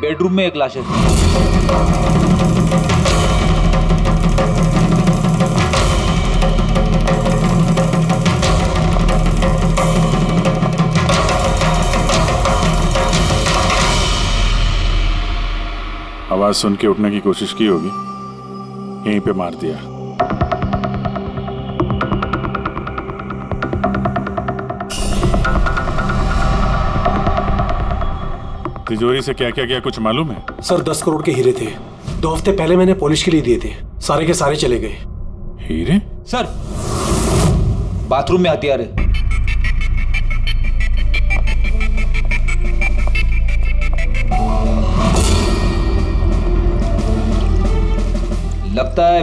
Bedroom में एक लाश है। आवाज सुन के उठने की कोशिश की होगी, यहीं पे मार दिया। तिजोरी से क्या क्या गया कुछ मालूम है? सर 10 करोड़ के हीरे थे, 2 हफ्ते पहले मैंने पॉलिश के लिए दिए थे, सारे के सारे चले गए। हीरे? सर बाथरूम में हथियार है। लगता है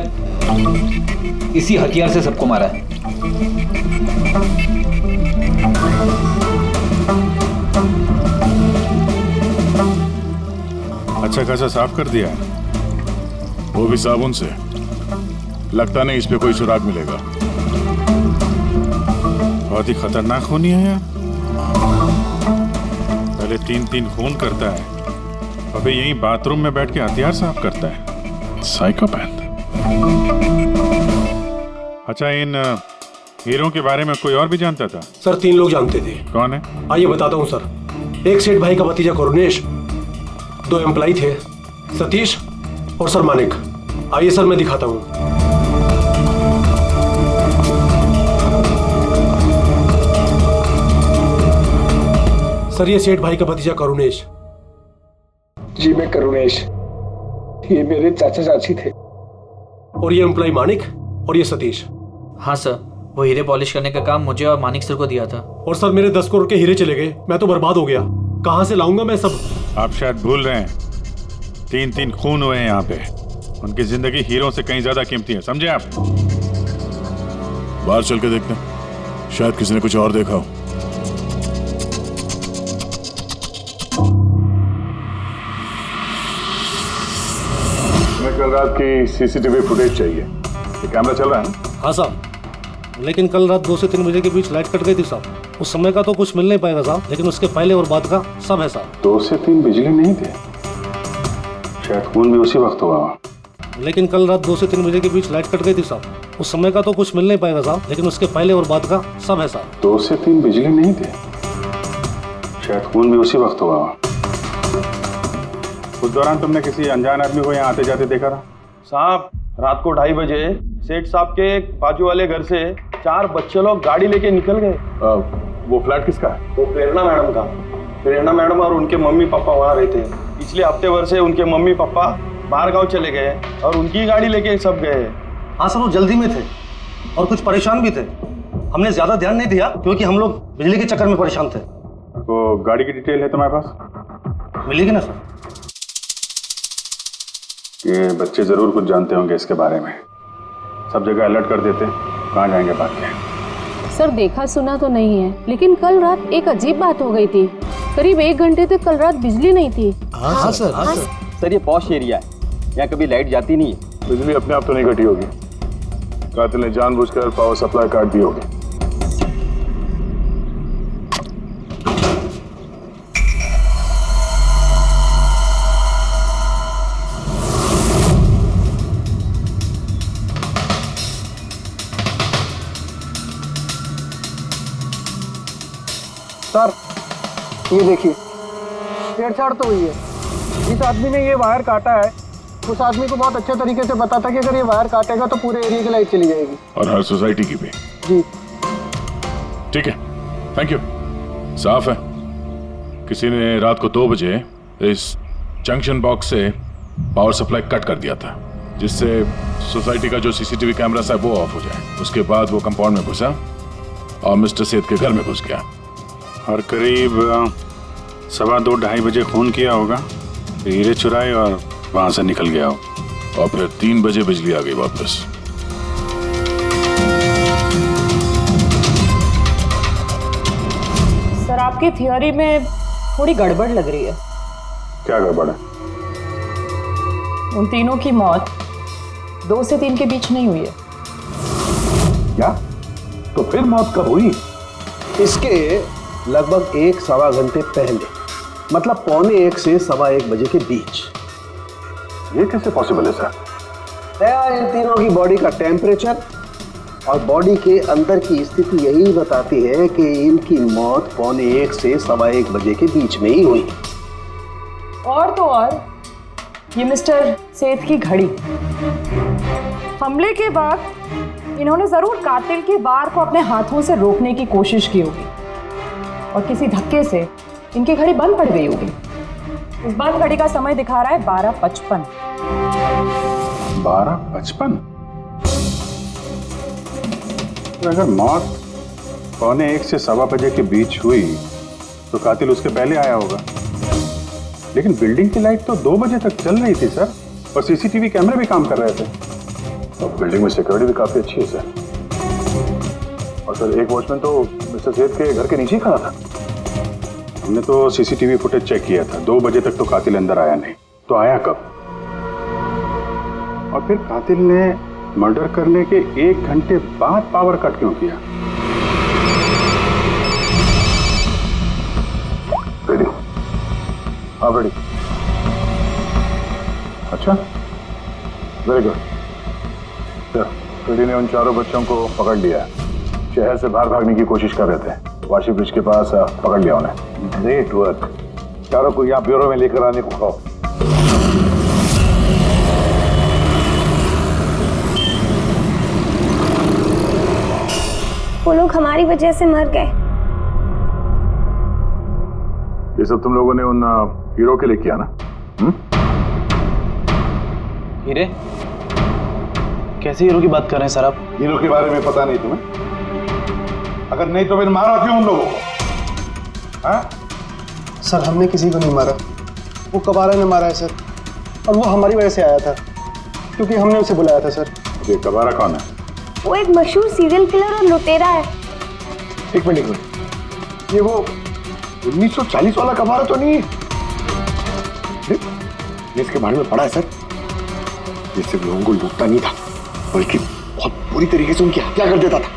इसी हथियार से सबको मारा है। अच्छा खासा साफ कर दिया है, वो भी साबुन से। लगता नहीं इस पे कोई सुराग मिलेगा। बहुत ही खतरनाक खूनी है यार। पहले 3-3 खून करता है, अबे यहीं बाथरूम में बैठ के हथियार साफ करता है। साइकोपैथ। अच्छा, इन हीरों के बारे में कोई और भी जानता था? सर 3 लोग जानते थे। कौन है? आइए बताता हूँ सर। एक सेठ भाई का भतीजा करुणेश, 2 एम्प्लॉय थे, सतीश और सर मानिक। आइए सर मैं दिखाता हूँ। सर ये सेठ भाई का भतीजा करुणेश। जी मैं करुणेश, ये मेरे चाचा चाची थे। और ये एम्प्लॉय मानिक और ये सतीश। हाँ सर, वो हीरे पॉलिश करने का काम मुझे और मानिक सर को दिया था। और सर मेरे 10 करोड़ के हीरे चले गए, मैं तो बर्बाद हो गया। कहाँ से लाऊंगा मैं सब? आप शायद भूल रहे हैं, 3-3 खून हुए हैं यहाँ पे। उनकी जिंदगी हीरों से कहीं ज्यादा कीमती है, समझे आप? बाहर चल के देखते हैं, शायद किसी ने कुछ और देखा हो। हमें कल रात की सीसीटीवी फुटेज चाहिए। ये कैमरा चल रहा है ना? हाँ साहब, लेकिन कल रात 2 से 3 बजे के बीच लाइट कट गई थी साहब। उस समय का तो कुछ मिल नहीं पाएगा साहब, लेकिन उसके पहले और बाद का सब है साहब। 2 से 3 बिजली नहीं थे, शायद खून भी उसी वक्त हुआ। लेकिन कल रात 2 से 3 बजे के बीच लाइट कट गई थी साहब। उस समय का तो कुछ मिल नहीं पाएगा साहब, लेकिन उसके पहले और बाद का सब है साहब। 2 से 3 बिजली नहीं थे, शायद खून भी उसी वक्त हुआ। उस दौरान तुमने किसी अनजान आदमी को यहाँ आते जाते देखा था? साहब रात को 2:30 बजे सेठ साहब के बाजू वाले घर से 4 बच्चे लोग गाड़ी लेके निकल गए। वो फ्लैट किसका है? वो प्रेरणा मैडम का। प्रेरणा मैडम और उनके मम्मी पापा वहाँ रहते हैं। पिछले हफ्ते भर से उनके मम्मी पापा बाहर गांव चले गए और उनकी गाड़ी लेके सब गए। हाँ सर, वो जल्दी में थे और कुछ परेशान भी थे। हमने ज्यादा ध्यान नहीं दिया क्योंकि हम लोग बिजली के चक्कर में परेशान थे। वो गाड़ी की डिटेल है तुम्हारे पास? मिलेगी ना सर? ये बच्चे जरूर कुछ जानते होंगे इसके बारे में। सब जगह अलर्ट कर देते, कहाँ जाएंगे बात के। सर देखा सुना तो नहीं है, लेकिन कल रात एक अजीब बात हो गई थी। करीब 1 घंटे तक कल रात बिजली नहीं थी। हाँ सर। सर ये पॉश एरिया है, यहाँ कभी लाइट जाती नहीं है। बिजली अपने आप तो नहीं कटी होगी, कातिल ने जानबूझकर पावर सप्लाई काट दी होगी। सर ये देखिए, छेड़छाड़ तो हुई है। जिस आदमी ने ये वायर काटा है उस आदमी को बहुत अच्छे तरीके से पता था कि अगर ये वायर काटेगा तो पूरे एरिया की लाइट चली जाएगी, और हर सोसाइटी की भी। जी ठीक है, थैंक यू। साफ है, किसी ने रात को 2 बजे इस जंक्शन बॉक्स से पावर सप्लाई कट कर दिया था, जिससे सोसाइटी का जो सीसीटीवी कैमरा है वो ऑफ हो जाए। उसके बाद वो कंपाउंड में घुसा और मिस्टर सेठ के घर में घुस गया। और करीब 2:15-2:30 बजे खून किया होगा, हीरे चुराए और वहां से निकल गया हो। और फिर 3 बजे बिजली आ गई वापस। सर आपकी थियोरी में थोड़ी गड़बड़ लग रही है। क्या गड़बड़ है? उन तीनों की मौत 2 से 3 के बीच नहीं हुई है। क्या? तो फिर मौत कब हुई? इसके लगभग 1-1.25 घंटे पहले मतलब 1:15 से 1:15 बजे के बीच। ये कैसे पॉसिबल है सर? इन तीनों की बॉडी का टेम्परेचर और बॉडी के अंदर की स्थिति यही बताती है कि इनकी मौत 1:15 से 1:15 बजे के बीच में ही हुई। और तो और ये मिस्टर सेठ की घड़ी, हमले के बाद इन्होंने जरूर कातिल के वार को अपने हाथों से रोकने की कोशिश की होगी और किसी धक्के से इनकी घड़ी बंद पड़ गई होगी। इस बंद घड़ी का समय दिखा रहा है 12:55। 12:55? अगर मौत 1:15 से 1:15 बजे के बीच हुई तो कातिल उसके पहले आया होगा। लेकिन बिल्डिंग की लाइट तो 2 बजे तक चल रही थी सर, और सीसीटीवी कैमरे भी काम कर रहे थे। और बिल्डिंग में सिक्योरिटी भी काफी अच्छी है सर। और सर एक वॉचमैन तो मिस्टर सेठ के घर के नीचे ही खड़ा था। हमने तो सीसीटीवी फुटेज चेक किया था, 2 बजे तक तो कातिल अंदर आया नहीं। तो आया कब? और फिर कातिल ने मर्डर करने के 1 घंटे बाद पावर कट क्यों किया? रेडी? हाँ रेडी। अच्छा, वेरी गुड। रेडी ने उन चारों बच्चों को पकड़ लिया। शहर से बाहर भागने की कोशिश कर रहे थे, वाशी ब्रिज के पास पकड़ लिया उन्हें। Great work. चारों को यहाँ ब्यूरो में लेकर आने को कहो। वो लोग हमारी वजह से मर गए। ये सब तुम लोगों ने उन हीरो के लिए किया ना? हीरे? कैसे हीरो की बात कर रहे हैं सर आप? हीरो के बारे में पता नहीं तुम्हें? अगर नहीं तो फिर मारा क्यों उन लोगों को? हाँ? सर हमने किसी को नहीं मारा, वो कबारा ने मारा है सर, और वो हमारी वजह से आया था क्योंकि हमने उसे बुलाया था सर। ये कबारा कौन है? वो एक मशहूर सीरियल किलर और लुटेरा है। एक मिनट, ये वो 1940 वाला कबारा तो नहीं है? इसके बारे में पढ़ा है सर। ये सिर्फ लोगों को लूटता नहीं था, बल्कि बहुत बुरी तरीके से उनकी हत्या कर देता था।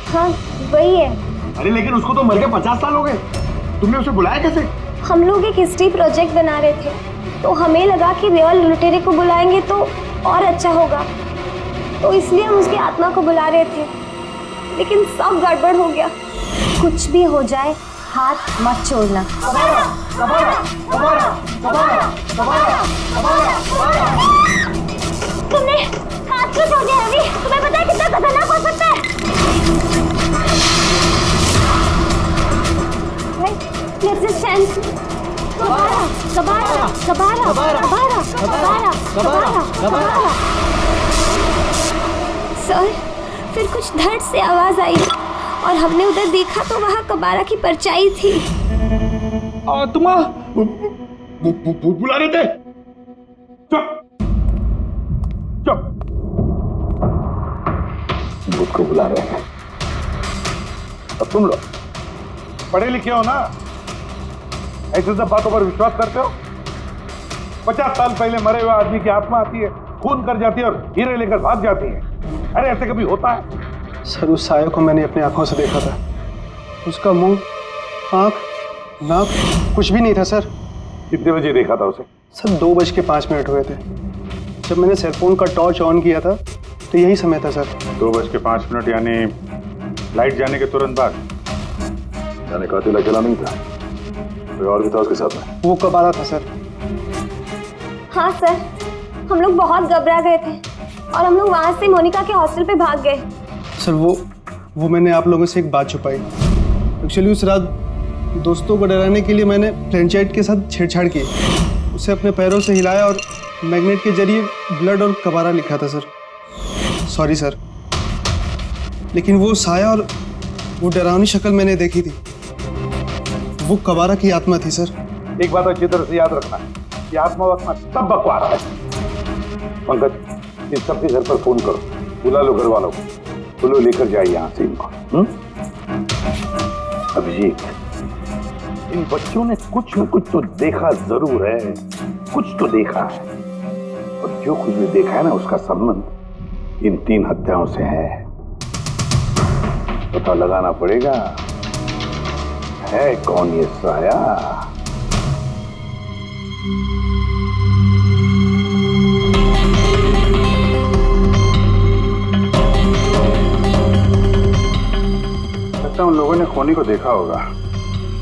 हाँ वही है। अरे लेकिन उसको तो मर के 50 साल हो गए, तुमने उसे बुलाया कैसे? हम लोग एक हिस्ट्री प्रोजेक्ट बना रहे थे, तो हमें लगा कि रियल लुटेरे को बुलाएंगे तो और अच्छा होगा, तो इसलिए हम उसकी आत्मा को बुला रहे थे। लेकिन सब गड़बड़ हो गया। कुछ भी हो जाए हाथ मत छोड़ना। तुमने हाथ क्यों छोड़ दिया रवि? तुम्हें पता है कितना खतरनाक हो सकता है? सर, फिर कुछ धड़ से आवाज आई और हमने उधर देखा तो वहाँ कबारा की परछाई थी। तुम बुला रहे थे? चुप चुप। भूत को बुला रहे हैं। अब तुम लोग पढ़े लिखे हो ना, ऐसे सब बातों पर विश्वास करते हो? 50 साल पहले मरे हुए आदमी की आत्मा आती है, खून कर जाती है और हीरे लेकर भाग जाती है। अरे ऐसे कभी होता है? सर उस साया को मैंने अपनी आंखों से देखा था। उसका मुंह, आंख, नाक कुछ भी नहीं था सर। कितने बजे देखा था उसे? सर 2:05 हुए थे। जब मैंने सेलफोन का टॉर्च ऑन किया था तो यही समय था सर। 2:05 यानी लाइट जाने के तुरंत बाद? यानी कातिल अकेला नहीं था, कोई और भी था उसके साथ में? वो कबारा था सर। हाँ सर, हम लोग बहुत घबरा गए थे और हम लोग वहाँ से मोनिका के हॉस्टल पे भाग गए। सर वो मैंने आप लोगों से एक बात छुपाई। एक्चुअली उस रात दोस्तों को डराने के लिए मैंने फ्रेंचाइट के साथ छेड़छाड़ की, उसे अपने पैरों से हिलाया और मैग्नेट के जरिए ब्लड और कबारा लिखा था सर। सॉरी सर, लेकिन वो साया और वो डरावनी शक्ल मैंने देखी थी, वो कबारा की आत्मा थी सर। एक बात अच्छी तरह से याद रखना, ये आत्मा वात्मा सब बकवास है। पंकज, इस सबके घर पर फोन करो, बुला लो घर वालों को, बोलो लेकर जाए यहाँ से इनको। अभिजीत, इन बच्चों ने कुछ न कुछ तो देखा जरूर है, कुछ तो देखा है, और जो कुछ भी देखा है ना उसका संबंध इन 3 हत्याओं से है। पता लगाना पड़ेगा है कौन ये साया लगता है उन लोगों ने खूनी को देखा होगा।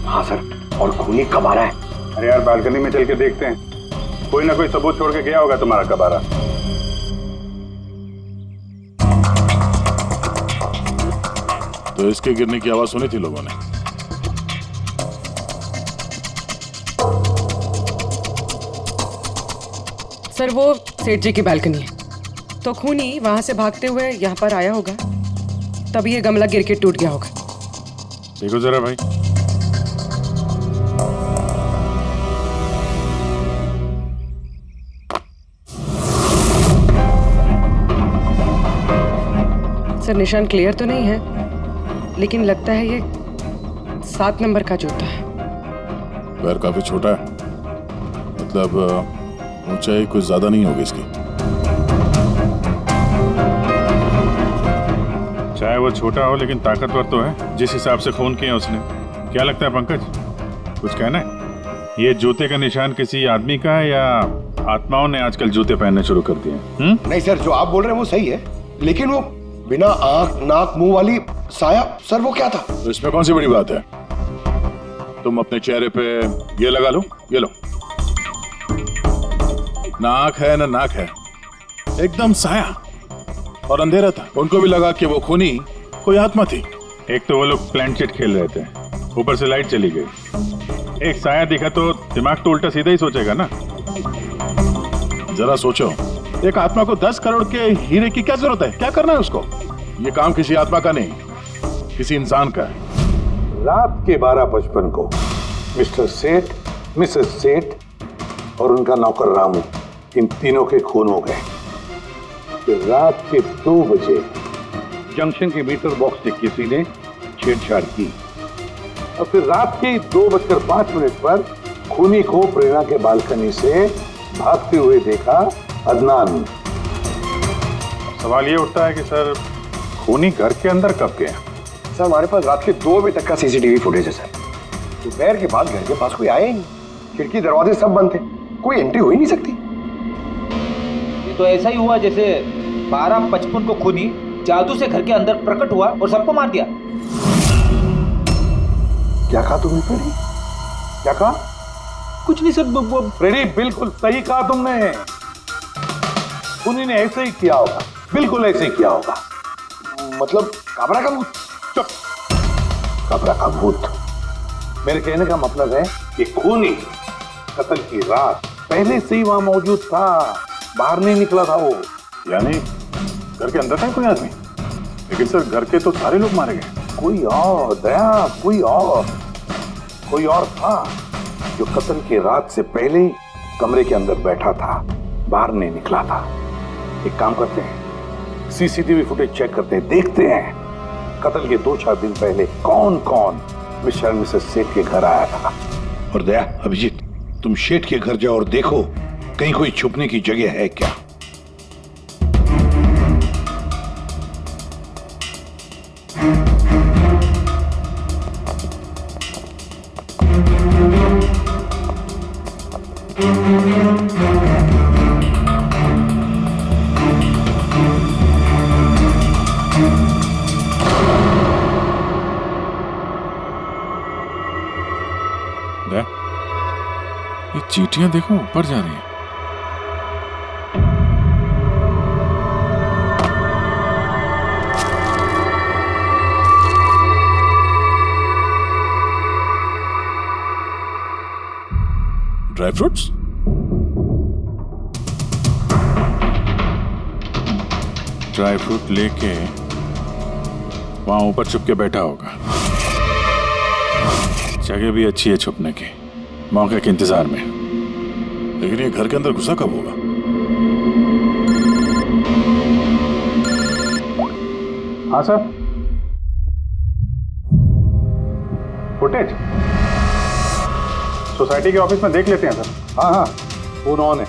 हाँ सर, और खूनी कब आ रहा है? अरे यार बालकनी में चल के देखते हैं, कोई ना कोई सबूत छोड़ के गया होगा तुम्हारा कबारा। तो इसके गिरने की आवाज सुनी थी लोगों ने? सर वो सेठ जी की बालकनी है, तो खूनी वहां से भागते हुए यहाँ पर आया होगा, तभी ये गमला गिर के टूट गया होगा। देखो जरा भाई। सर निशान क्लियर तो नहीं है, लेकिन लगता है ये 7 नंबर का जूता है। पैर काफी छोटा है, मतलब ऊंचाई कुछ ज्यादा नहीं होगी इसकी। चाहे वो छोटा हो लेकिन ताकतवर तो है, जिस हिसाब से खून किया उसने। क्या लगता है पंकज, कुछ कहना है? ये जूते का निशान किसी आदमी का है या आत्माओं ने आजकल जूते पहनने शुरू कर दिए? नहीं सर, जो आप बोल रहे हैं वो सही है, लेकिन वो बिना आंख नाक मुंह वाली साया, सर वो क्या था? तो इसमें कौन सी बड़ी बात है? तुम अपने चेहरे पे ये लगा लो, ये लो। ना आंख है ना नाक है, एकदम साया और अंधेरा था। उनको भी लगा कि वो खूनी कोई आत्मा थी। एक तो वो लोग प्लेनचेट खेल रहे थे, ऊपर से लाइट चली गई, एक साया दिखा तो दिमाग तो उल्टा सीधा ही सोचेगा ना। जरा सोचो, एक आत्मा को 10 करोड़ के हीरे की क्या जरूरत है? क्या करना है उसको? ये काम किसी आत्मा का नहीं, किसी इंसान का है। रात के 12:55 को मिस्टर सेठ, मिसेस सेठ और उनका नौकर रामू, इन तीनों के खून हो गए। फिर रात के 2 बजे जंक्शन के मीटर बॉक्स से किसी ने छेड़छाड़ की और फिर रात के 2:05 पर खूनी को प्रेरणा के बालकनी से भागते हुए देखा अदनान। सवाल ये उठता है कि सर खूनी घर के अंदर कब गए? सर हमारे पास रात के 2 बजे तक का सीसीटीवी फुटेज है सर। दोपहर के बाद घर के पास कोई आया ही नहीं, खिड़की दरवाजे सब बंद थे, कोई एंट्री हो ही नहीं सकती। ये तो ऐसा ही हुआ जैसे 12:55 को खूनी जादू से घर के अंदर प्रकट हुआ और सबको मार दिया। क्या कहा तुमने फ्रेडी? क्या कहा? कुछ नहीं सर, फ्रेडी बिल्कुल सही कहा तुमने। खूनी ने ऐसे ही किया होगा, बिल्कुल ऐसे ही किया होगा। मतलब काबरा का भूत? चुप, काबरा का भूत। मेरे कहने का मतलब है कि खूनी कत्ल की रात पहले से ही वहां मौजूद था, बाहर नहीं निकला था वो। यानी घर के अंदर था कोई आदमी? लेकिन सर घर के तो सारे लोग मारे गए। कोई और दया, कोई और था जो कत्ल की रात से पहले ही कमरे के अंदर बैठा था, बाहर नहीं निकला था। एक काम करते हैं, सीसीटीवी फुटेज चेक करते हैं, देखते हैं कत्ल के 2-4 दिन पहले कौन कौन मिस्टर मिसेस सेठ के घर आया था। और दया, अभिजीत, तुम सेठ के घर जाओ और देखो कहीं कोई छुपने की जगह है क्या। ये चींटियां देखो ऊपर जा रही हैं। Dry fruits? ड्राई फ्रूट लेके वहां ऊपर छुप के बैठा होगा। जगह भी अच्छी है छुपने की, मौके के इंतजार में। लेकिन ये घर के अंदर घुसा कब होगा? हाँ सर, फुटेज सोसाइटी के ऑफिस में देख लेते हैं सर। हाँ हाँ, फोन ऑन है,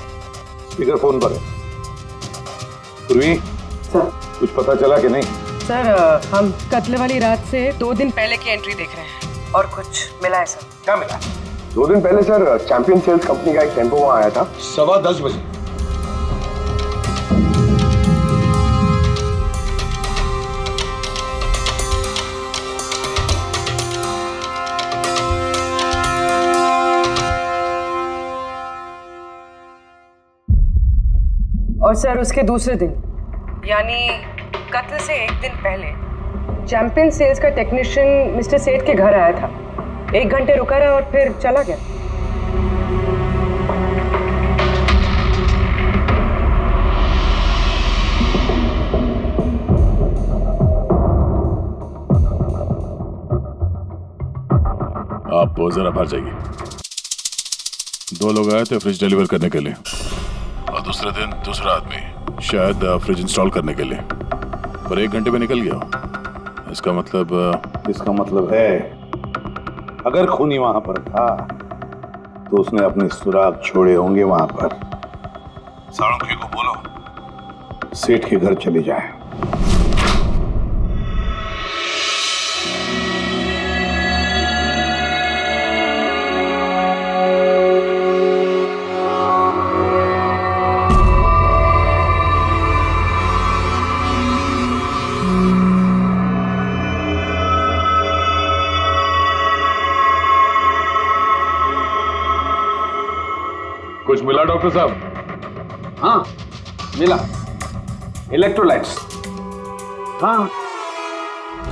स्पीकर फोन पर है। पूर्वी सर, कुछ पता चला कि नहीं? सर हम कत्ल वाली रात से 2 दिन पहले की एंट्री देख रहे हैं और कुछ मिला है सर। क्या मिला? 2 दिन पहले सर चैंपियन सेल्स कंपनी का एक टेम्पो वहां आया था 10:15 बजे। और सर उसके दूसरे दिन यानी कत्ल से 1 दिन पहले चैंपियन सेल्स का टेक्नीशियन मिस्टर सेठ के घर आया था। 1 घंटे रुका रहा और फिर चला गया। आप जरा बाहर जाइए। 2 लोग आए थे फ्रिज डिलीवर करने के लिए और दूसरे दिन दूसरा आदमी शायद फ्रिज इंस्टॉल करने के लिए, पर 1 घंटे में निकल गया। इसका मतलब है अगर खूनी वहां पर था तो उसने अपने सुराग छोड़े होंगे वहां पर। साळुंखे को बोलो सेठ के घर चले जाए। कुछ मिला डॉक्टर साहब? हाँ मिला, इलेक्ट्रोलाइट्स। हाँ,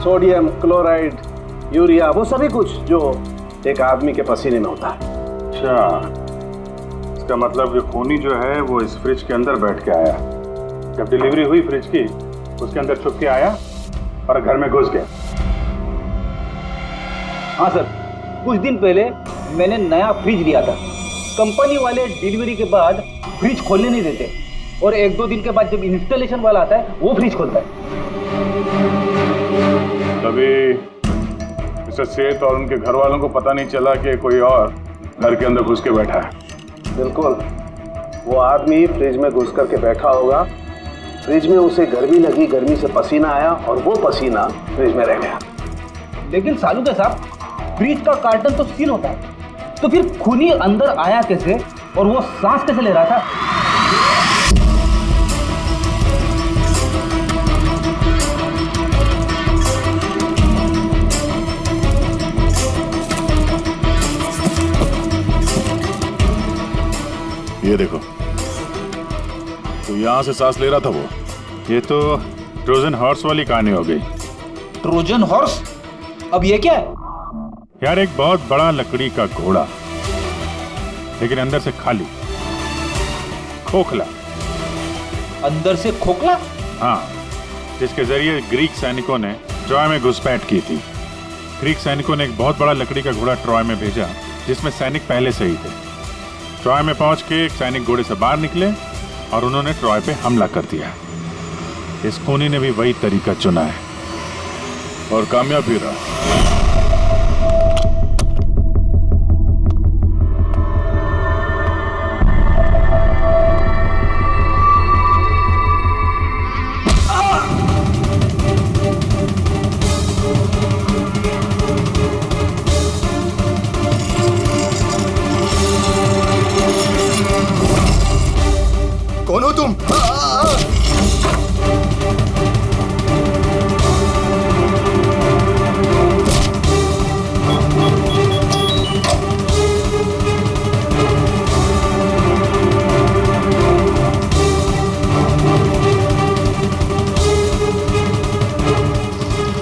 सोडियम क्लोराइड, यूरिया, वो सभी कुछ जो एक आदमी के पसीने में होता है। अच्छा, इसका मतलब जो खूनी जो है वो इस फ्रिज के अंदर बैठ के आया। जब डिलीवरी हुई फ्रिज की उसके अंदर छुप के आया और घर में घुस गया। हाँ सर, कुछ दिन पहले मैंने नया फ्रिज लिया था। कंपनी वाले डिलीवरी के बाद फ्रिज खोलने नहीं देते और 1-2 दिन के बाद जब इंस्टॉलेशन वाला आता है वो फ्रिज खोलता है। तभी मिस्टर सेठ और उनके घर वालों को पता नहीं चला कि कोई और घर के अंदर घुस के बैठा है। बिल्कुल, वो आदमी फ्रिज में घुस करके बैठा होगा। फ्रिज में उसे गर्मी लगी, गर्मी से पसीना आया और वो पसीना फ्रिज में रह गया। लेकिन सालुंखे साहब, फ्रिज का कार्टन तो सील होता है, तो फिर खूनी अंदर आया कैसे और वो सांस कैसे ले रहा था? ये देखो, तो यहां से सांस ले रहा था वो। ये तो ट्रोजन हॉर्स वाली कहानी हो गई। Trojan horse? अब ये क्या है? यार, एक बहुत बड़ा लकड़ी का घोड़ा, लेकिन अंदर से खाली, खोखला। अंदर से खोखला? हाँ, जिसके जरिए ग्रीक सैनिकों ने ट्रॉय में घुसपैठ की थी। ग्रीक सैनिकों ने एक बहुत बड़ा लकड़ी का घोड़ा ट्रॉय में भेजा जिसमें सैनिक पहले से ही थे। ट्रॉय में पहुंच के एक सैनिक घोड़े से बाहर निकले और उन्होंने ट्रॉय पे हमला कर दिया। इस खूनी ने भी वही तरीका चुना है और कामयाब भी रहा। कौन हो तुम?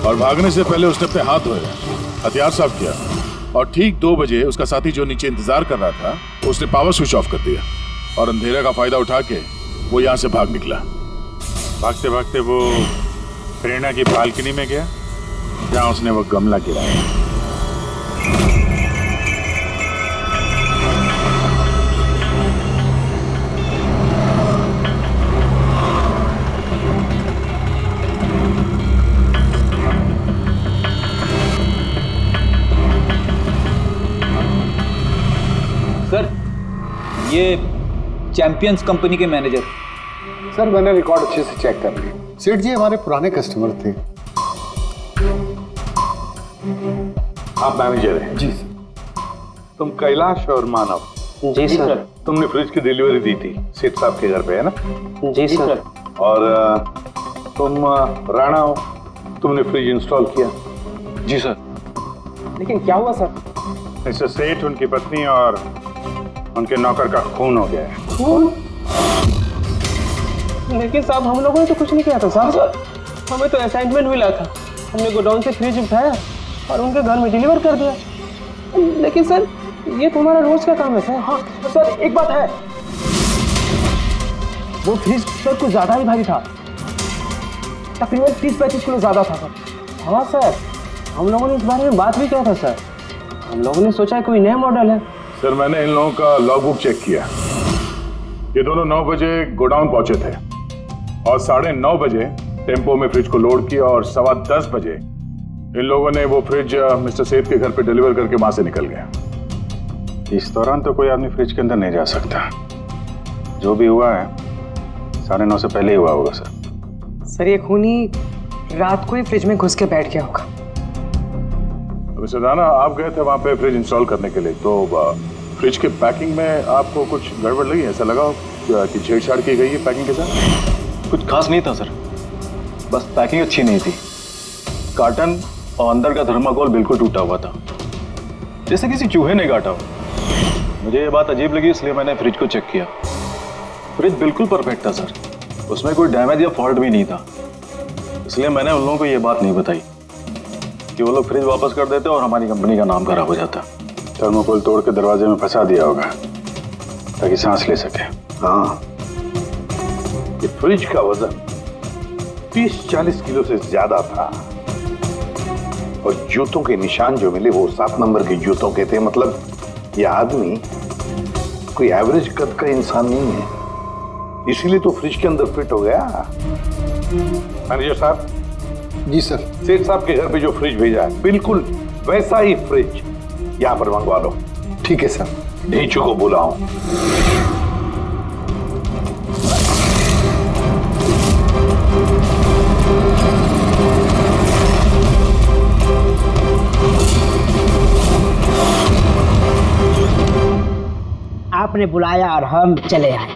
और भागने से पहले उसने अपने हाथ धोए, हथियार साफ किया और ठीक 2 बजे उसका साथी जो नीचे इंतजार कर रहा था उसने पावर स्विच ऑफ कर दिया और अंधेरे का फायदा उठा के वो यहाँ से भाग निकला। भागते भागते वो प्रेरणा की बालकनी में गया जहाँ उसने वो गमला गिराया। सर, ये चैंपियंस कंपनी के मैनेजर। सर, मैंने रिकॉर्ड अच्छे से चेक कर लिया। सेठ जी हमारे पुराने कस्टमर थे। आप मैनेजर हैं? जी सर। तुम कैलाश और मानव। जी सर। तुमने फ्रिज की डिलीवरी दी थी सेठ साहब के घर पे, है ना? जी सर। और तुम राणा हो, तुमने फ्रिज इंस्टॉल किया। जी सर। लेकिन क्या हुआ सर? इससे सेठ, उनकी पत्नी और उनके नौकर का खून हो गया है। लेकिन साहब हम लोगों ने तो कुछ नहीं किया था साहब। हमें तो असाइनमेंट मिला था, हमने गोडाउन से फ्रिज उठाया और उनके घर में डिलीवर कर दिया। लेकिन सर ये तुम्हारा रोज का काम है सर। हाँ सर, एक बात है, वो फ्रिज सर कुछ ज्यादा ही भारी था, तकरीबन 30-35 किलो ज्यादा था सर। हाँ सर, हम लोगों ने इस बारे में बात भी किया था सर। हम लोगों ने सोचा कोई नया मॉडल है। सर मैंने इन लोगों का लॉगबुक चेक किया। ये दोनों 9 बजे गोडाउन पहुंचे थे और 9:30 बजे टेम्पो में फ्रिज को लोड किया और 10:15 बजे इन लोगों ने वो फ्रिज मिस्टर सेठ के घर पे डिलीवर करके वहां से निकल गया। इस दौरान तो कोई आदमी फ्रिज के अंदर नहीं जा सकता। जो भी हुआ है 9:30 से पहले ही हुआ होगा सर। सर ये खूनी रात को ही फ्रिज में घुस के बैठ गया होगा। मिस्टर राणा, आप गए थे वहां पे फ्रिज इंस्टॉल करने के लिए, तो फ्रिज के पैकिंग में आपको कुछ गड़बड़ लगी? ऐसा लगा कि छेड़छाड़ की गई है पैकिंग के साथ? कुछ खास नहीं था सर, बस पैकिंग अच्छी नहीं थी। कार्टन और अंदर का थर्माकोल बिल्कुल टूटा हुआ था, जैसे किसी चूहे ने काटा हो। मुझे ये बात अजीब लगी, इसलिए मैंने फ्रिज को चेक किया। फ्रिज बिल्कुल परफेक्ट था सर, उसमें कोई डैमेज या फॉल्ट भी नहीं था। इसलिए मैंने उन लोगों को ये बात नहीं बताई कि वो लोग फ्रिज वापस कर देते और हमारी कंपनी का नाम खराब हो जाता। थर्माकोल तोड़ के दरवाजे में फंसा दिया होगा ताकि सांस ले सके। हाँ, ये फ्रिज का वजन 30-40 किलो से ज्यादा था और जूतों के निशान जो मिले वो 7 नंबर के जूतों के थे। मतलब ये आदमी कोई एवरेज कद का इंसान नहीं है, इसीलिए तो फ्रिज के अंदर फिट हो गया। मैनेजर साहब। जी सर। सेठ साहब के घर पे जो फ्रिज भेजा है बिल्कुल वैसा ही फ्रिज यहाँ पर मंगवा लो। ठीक है सर। ढीचू को बुलाओ। आपने बुलाया और हम चले आए।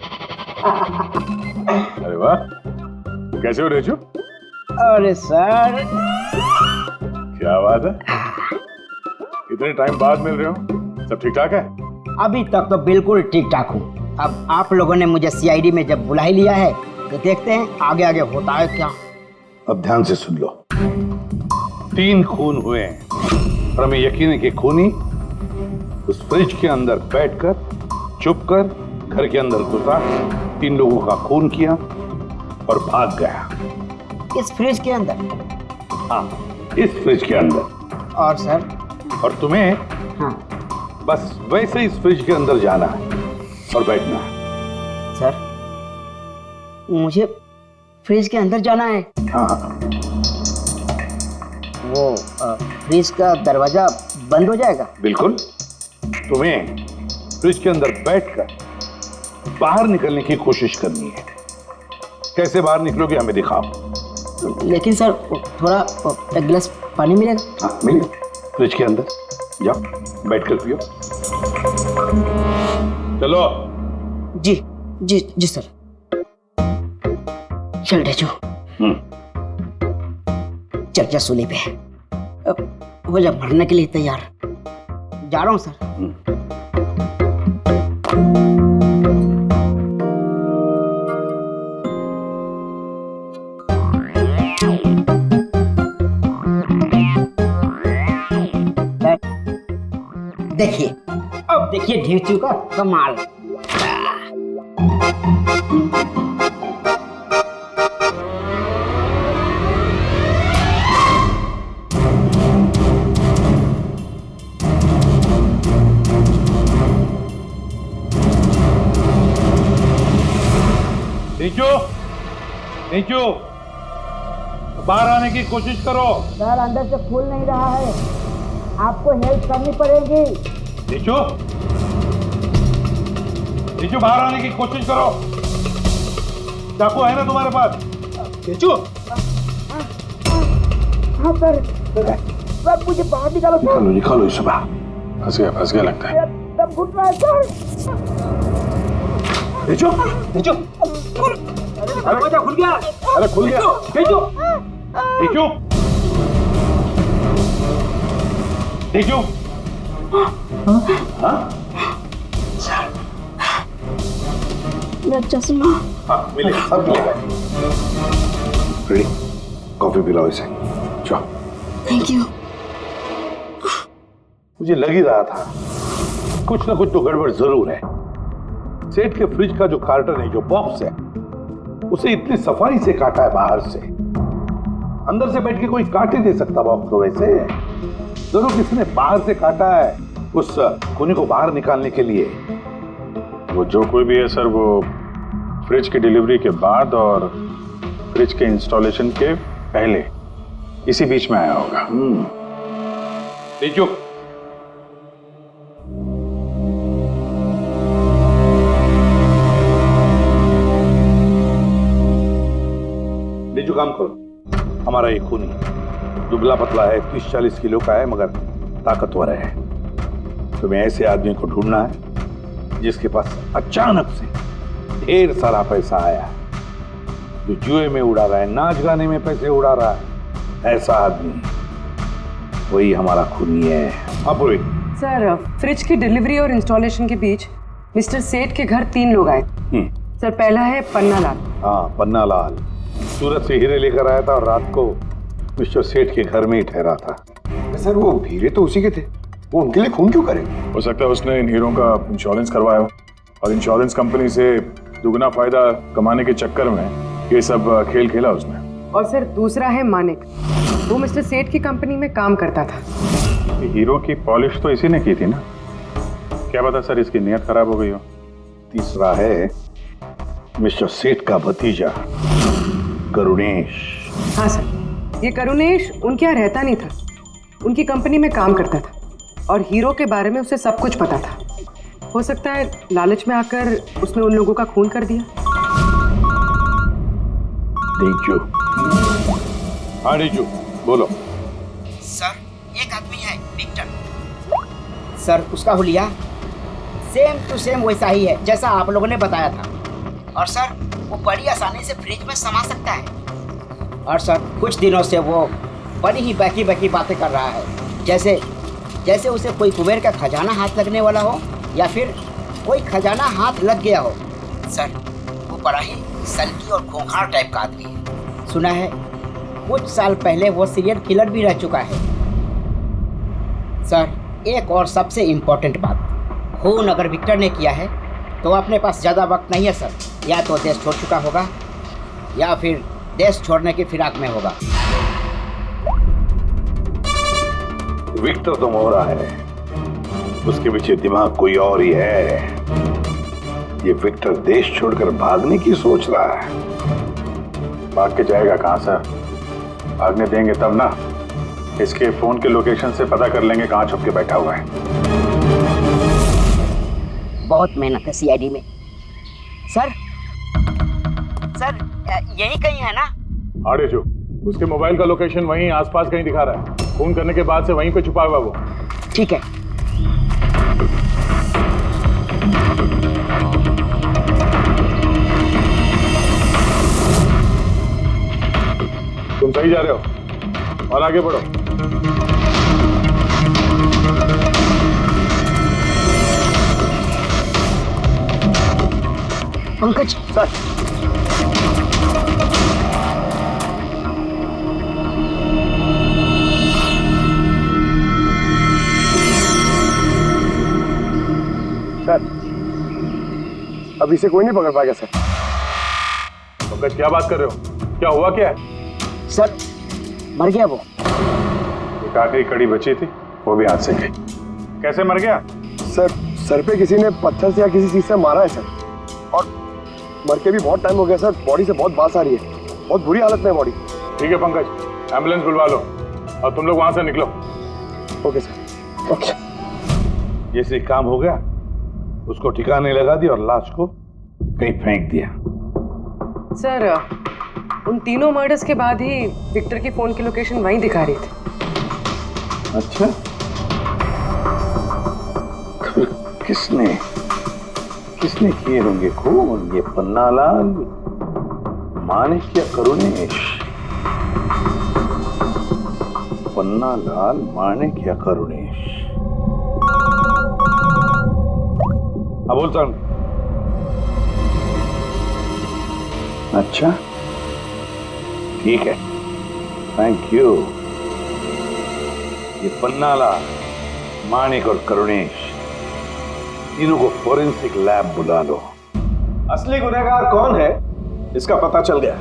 अरे वाह, कैसे हो रेजू? अरे सर, क्या बात है, इतने टाइम बाद मिल रहे हो, सब ठीक ठाक है? अभी तक तो बिल्कुल ठीक ठाक हूँ। अब आप लोगों ने मुझे सीआईडी में जब बुला ही लिया है तो देखते हैं आगे आगे होता है क्या। अब ध्यान से सुन लो। 3 खून हुए हैं और हमें यकीन है कि खूनी उस फ्रिज के अंदर बैठकर चुपकर घर के अंदर घुसा, 3 लोगों का खून किया और भाग गया। इस फ्रिज के अंदर? हाँ, इस फ्रिज के अंदर। और सर? और तुम्हें हाँ, बस वैसे इस फ्रिज के अंदर जाना है और बैठना है। सर मुझे फ्रिज के अंदर जाना है? हाँ। वो फ्रिज का दरवाजा बंद हो जाएगा? बिल्कुल। तुम्हें फ्रिज के अंदर बैठकर बाहर निकलने की कोशिश करनी है। कैसे बाहर निकलोगे हमें दिखाओ। लेकिन सर थोड़ा एक गिलास पानी मिलेगा? हाँ मिलेगा, फ्रिज के अंदर जाओ, बैठकर पियो। चलो। जी जी जी सर। चल रेजू, चल जा सूली पे, हो जा मरने के लिए तैयार। जा रहा हूँ सर। देखिए, अब देखिए ढेचू का कमाल। नीचू, नीचू, बाहर आने की कोशिश करो। सर अंदर से खुल नहीं रहा है, आपको हेल्प करनी पड़ेगी। नीचू, नीचू बाहर आने की कोशिश करो। चाकू है ना तुम्हारे पास? नीचू। हाँ सर, सर मुझे बाहर निकालो। निकालो निकालो इसे बाहर। फंस गया लगता है। दम घुट रहा है सर। भेजो भेजो। दरवाजा खुल गया। अरे खुल गया। भेजो देखो देखो। हाँ मेरा चश्मा। हाँ मिले, सब मिलेगा। रेडी, कॉफी पिलाओ इसे। चलो। Thank you. मुझे लग ही रहा था कुछ ना कुछ तो गड़बड़ जरूर है। सेठ के फ्रिज का जो कार्टन है, जो बॉक्स है, उसे इतनी सफाई से काटा है बाहर से। अंदर से बैठ के कोई काट ही दे सकता बॉक्स को वैसे। जरूर किसी ने बाहर से काटा है उस खूनी को बाहर निकालने के लिए। वो जो कोई भी है सर, वो फ्रिज की डिलीवरी के बाद और फ्रिज के इंस्टॉलेशन के पहले इसी बीच में आया होगा। देखो जो काम करो, हमारा ये खूनी दुबला पतला है, 30-40 किलो का है, मगर ताकतवर है। तुम्हें ऐसे आदमी को ढूंढना है जिसके पास अचानक से ढेर सारा पैसा आया है, जो जुए में उड़ा रहा है, नाच गाने में पैसे उड़ा रहा है। ऐसा आदमी, वही हमारा खूनी है। अब सर, फ्रिज की डिलीवरी और इंस्टॉलेशन के बीच मिस्टर सेठ के घर 3 लोग आए। सर, पहला है पन्ना लाल। हाँ, पन्ना लाल सूरत से हीरे लेकर आया था और रात को मिस्टर सेठ के घर में ही ठहरा था। सर, वो हीरे तो उसी के थे, वो उनके लिए खून क्यों करे? हो सकता है उसने इन हीरों का इंश्योरेंस करवाया हो और इंश्योरेंस कंपनी से दुगना फायदा कमाने के चक्कर में ये सब खेल खेला उसने। और सर, दूसरा है मानिक। वो मिस्टर सेठ की कंपनी में काम करता था। हीरो की पॉलिश तो इसी ने की थी ना, क्या पता सर इसकी नीयत खराब हो गई हो। तीसरा है मिस्टर सेठ का भतीजा करुणेश। हाँ सर, ये करुणेश उनके यहाँ रहता नहीं था, उनकी कंपनी में काम करता था और हीरो के बारे में उसे सब कुछ पता था। हो सकता है लालच में आकर उसने उन लोगों का खून कर दिया। देखो, हाँ देखो, बोलो। सर, एक आदमी है विक्टर। सर, उसका हुलिया सेम टू सेम वैसा ही है जैसा आप लोगों ने बताया था। और सर, वो बड़ी आसानी से फ्रिज में समा सकता है। और सर, कुछ दिनों से वो बड़ी ही बकी बातें कर रहा है, जैसे उसे कोई कुबेर का खजाना हाथ लगने वाला हो या फिर कोई खजाना हाथ लग गया हो। सर, वो बड़ा ही सनकी और खूंखार टाइप का आदमी है। सुना है कुछ साल पहले वो सीरियल किलर भी रह चुका है। सर, एक और सबसे इम्पोर्टेंट बात, खून अगर विक्टर ने किया है तो अपने पास ज़्यादा वक्त नहीं है सर। या तो देश छोड़ चुका होगा या फिर देश छोड़ने की फिराक में होगा। विक्टर तो मोहरा है, उसके पीछे दिमाग कोई और ही है। ये विक्टर देश छोड़कर भागने की सोच रहा है। भाग के जाएगा कहाँ सर, भागने देंगे तब ना। इसके फोन के लोकेशन से पता कर लेंगे कहाँ छुप के बैठा हुआ है। बहुत मेहनत है सीआईडी में। सर, यही कहीं है ना? आड़े जो उसके मोबाइल का लोकेशन वहीं आसपास कहीं दिखा रहा है। फोन करने के बाद से वहीं पे छुपा हुआ वो। ठीक है। तुम सही जा रहे हो और आगे बढ़ो। पंकज सर, अब इसे कोई नहीं पकड़ पाएगा सर। पंकज, क्या बात कर रहे हो? क्या हुआ क्या है? सर, मर गया वो। एक आखिरी कड़ी बची थी, वो भी हाथ से गई। कैसे मर गया? सर पे किसी ने पत्थर से या किसी चीज से मारा है सर, और मर के भी बहुत टाइम हो गया सर। बॉडी से बहुत बास आ रही है, बहुत बुरी हालत में है बॉडी। ठीक है पंकज, एम्बुलेंस बुलवा लो और तुम लोग वहां से निकलो। Okay sir. ओके। जैसे काम हो गया, उसको ठिकाने लगा दिया और लाश को कहीं फेंक दिया। सर, उन तीनों मर्डर्स के बाद ही विक्टर की फोन की लोकेशन वहीं दिखा रही थी। अच्छा, किसने किसने किए होंगे खून? ये पन्नालाल, माणिक या करुणेश? पन्नालाल, माणिक या करुणेश? हाँ बोलता हूं। अच्छा ठीक है, थैंक यू। ये पन्नालाल, माणिक और करुणेश, तीनों को फोरेंसिक लैब बुला लो। असली गुनहगार कौन है इसका पता चल गया।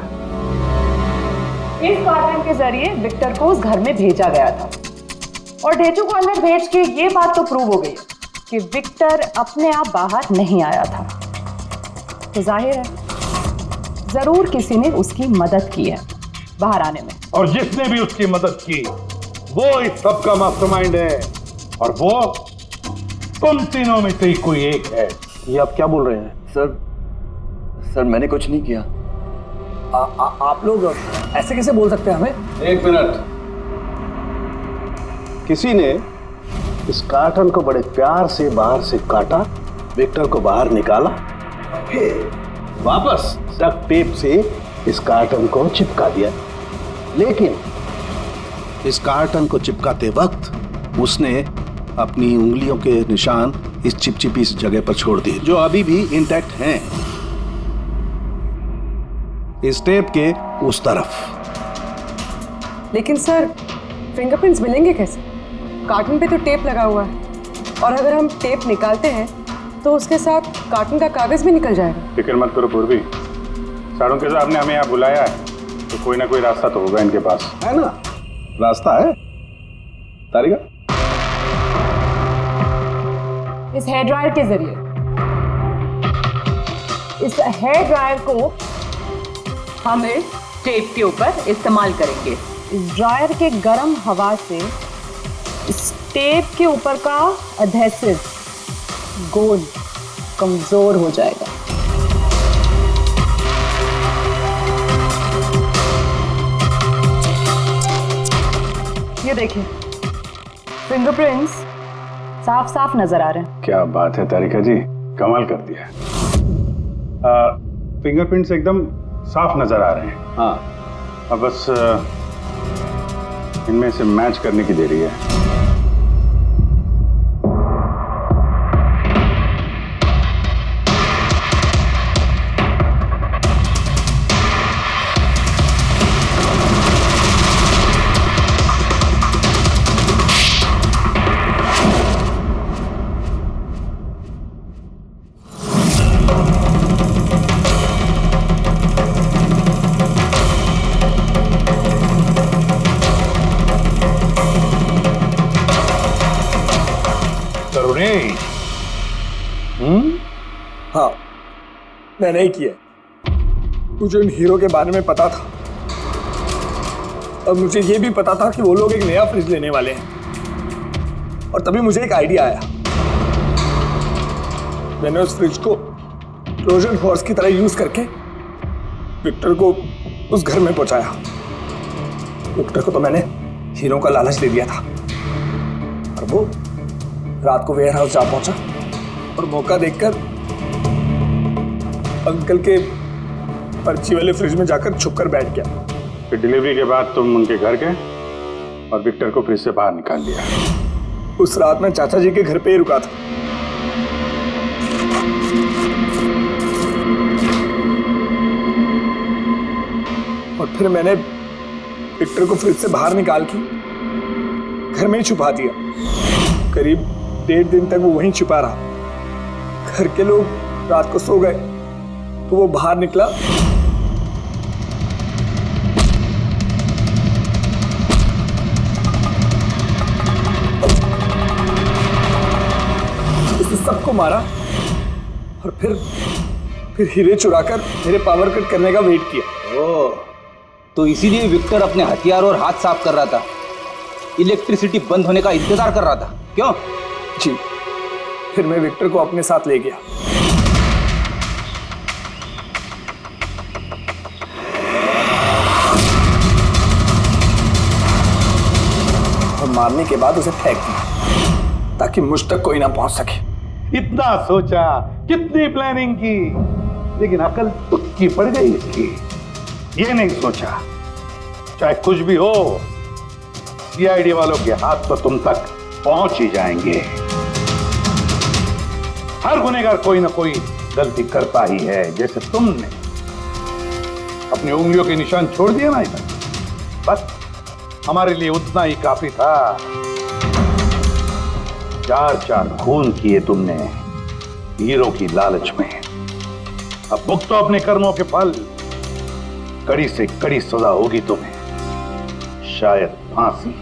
इस कार्टन के जरिए विक्टर को उस घर में भेजा गया था और ढेचू को अंदर भेज के ये बात तो प्रूव हो गई कि विक्टर अपने आप बाहर नहीं आया था। तो जाहिर है जरूर किसी ने उसकी मदद की है बाहर आने में। और जिसने भी उसकी मदद की वो इस सब का मास्टरमाइंड है, और वो तुम तीनों में से ही कोई एक है। ये आप क्या बोल रहे हैं? सर मैंने कुछ नहीं किया। आप लोग ऐसे कैसे बोल सकते हैं हमें? एक मिनट। किसी ने इस कार्टन को बड़े प्यार से बाहर से काटा, विक्टर को बाहर निकाला, फिर वापस डक्ट टेप से इस कार्टन को चिपका दिया। लेकिन इस कार्टन को चिपकाते वक्त उसने अपनी उंगलियों के निशान इस चिपचिपी इस जगह पर छोड़ दिए, जो अभी भी इंटैक्ट हैं, इस टेप के उस तरफ। लेकिन सर फिंगरप्रिंट्स मिलेंगे कैसे? कार्टन पे तो टेप लगा हुआ है, और अगर हम टेप निकालते हैं तो उसके साथ कार्टन का कागज भी निकल जाएगा। फिक्र मत करो पूर्वी, साड़ों के साहब ने हमें यहाँ बुलाया है तो कोई ना कोई रास्ता तो होगा इनके पास। है ना, रास्ता है। तारिका, इस हेयर ड्रायर के जरिए इस हेयर ड्रायर को हम इस टेप के ऊपर इस्तेमाल करेंगे। इस ड्रायर के गर्म हवा से इस टेप के ऊपर का एडहेसिव गोंद कमजोर हो जाएगा। ये देखिए, फिंगरप्रिंट्स साफ साफ नजर आ रहे हैं। क्या बात है तारिका जी, कमाल कर दिया। फिंगरप्रिंट्स एकदम साफ नजर आ रहे हैं। हाँ, अब बस इनमें से मैच करने की देरी है। हाँ, मैंने ही किया। मुझे उन हीरो के बारे में पता था, और मुझे ये भी पता था कि वो लोग एक नया फ्रिज लेने वाले हैं। और तभी मुझे एक आइडिया आया। मैंने उस फ्रिज को ट्रोजन हॉर्स की तरह यूज करके विक्टर को उस घर में पहुंचाया। विक्टर को तो मैंने हीरो का लालच दे दिया था, और वो रात को वेयर हाउस जा पहुंचा और मौका देखकर अंकल के पर्ची वाले फ्रिज में जाकर छुपकर बैठ गया। फिर डिलीवरी के बाद तुम उनके घर गए और विक्टर को फ्रिज से बाहर निकाल लिया। उस रात मैं चाचा जी के घर पे ही रुका था। और फिर मैंने विक्टर को फ्रिज से बाहर निकाल के घर में ही छुपा दिया। करीब 1.5 दिन तक वो वहीं छुपा रहा। घर के लोग रात को सो गए तो वो बाहर निकला। उसने सबको मारा और फिर हीरे चुराकर मेरे पावर कट करने का वेट किया। ओह, तो इसीलिए विक्टर अपने हथियार और हाथ साफ कर रहा था, इलेक्ट्रिसिटी बंद होने का इंतजार कर रहा था, क्यों? जी, फिर मैं विक्टर को अपने साथ ले गया। और मारने के बाद उसे फेंक दिया ताकि मुझ तक कोई ना पहुंच सके। इतना सोचा, कितनी प्लानिंग की, लेकिन अकल तुक्की पड़ गई इसकी। ये नहीं सोचा चाहे कुछ भी हो, सीआईडी वालों के हाथ तो तुम तक पहुंच ही जाएंगे। हर गुनहगार कोई ना कोई गलती करता ही है, जैसे तुमने अपनी उंगलियों के निशान छोड़ दिया ना इधर, बस हमारे लिए उतना ही काफी था। 4 खून किए तुमने हीरो की लालच में। अब भुगतो अपने कर्मों के फल, कड़ी से कड़ी सजा होगी तुम्हें, शायद फांसी।